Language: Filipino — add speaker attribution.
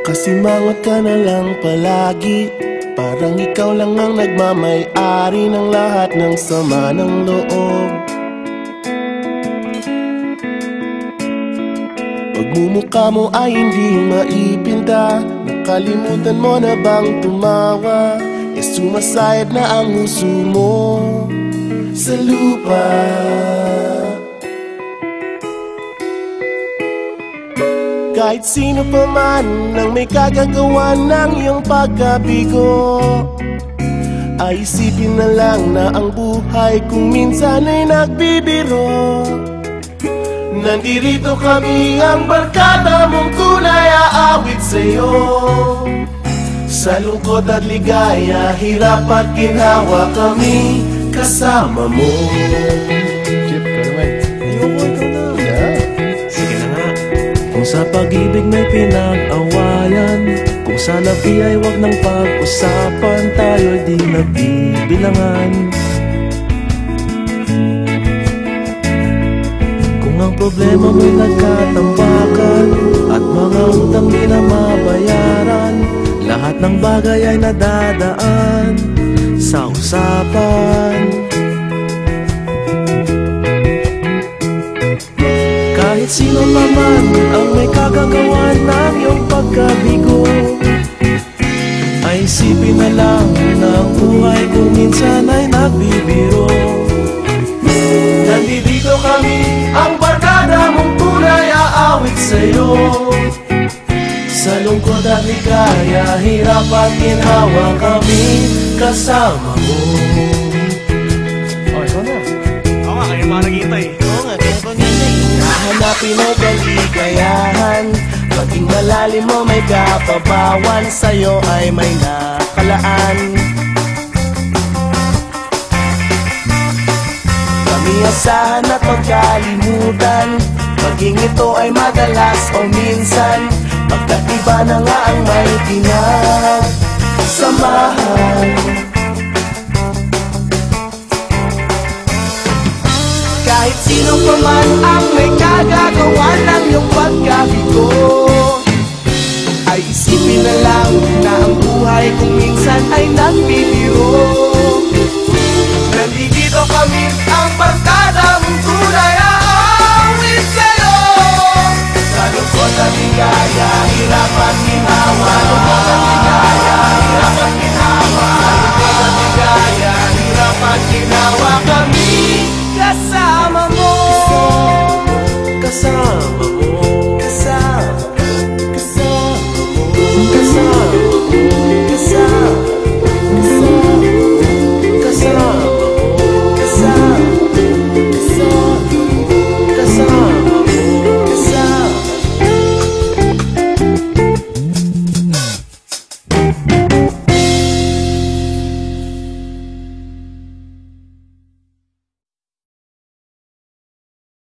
Speaker 1: Kasimangot ka na lang palagi, parang ikaw lang ang nagmamay-ari ng lahat ng sama ng loob. Pagmumukha mo ay hindi maipinta, nakalimutan mo na bang tumawa? E sumasayad na ang huso mo sa lupa. Kahit sino pa man ang may kagagawa ng iyong pagkabigo, ay isipin na lang na ang buhay kung minsan ay nagbibiro. Nandirito kami, ang barkada mong tunay aawit sa'yo. Sa lungkot at ligaya, hirap at ginhawa, kami kasama mo.
Speaker 2: Chip, ka naman. Sige na nga. Kung sa pag-ibig may pinag-awayan, kung sa labi ay wag nang pag-usapan, tayo'y di nagbibilangan. Kung ang problema mo'y nagkatambakan at mga utang di na mabayaran, lahat ng bagay ay nadadaan sa usapan. Kahit sino pa man ang may kagagawa ng iyong pagkabigo, ay isipin na lang na ang buhay kung minsan ay nagbibiro.
Speaker 1: Nandito kami, ang barkada mong tunay aawit sa'yo. Sa lungkot at ligaya, hirap at ginhawa, kami kasama mo.
Speaker 2: Oh, ikaw na. Oo nga, kayo mga naghihintay.
Speaker 1: Oo nga, kaya pa ganyan. Hahanapin ay kaligayahan, maging malalim mo may kapabawan, sa'yo ay may nakalaan. Kami asahan at magkalimutan, maging ito ay madalas o minsan, magkaiba na nga ang may pinagsamahan. Kahit sino pa man ang may kagagawa ng iyong pagkabigo, ay isipin na lang na ang buhay kung minsan ay nagbibiro. Nandito kami,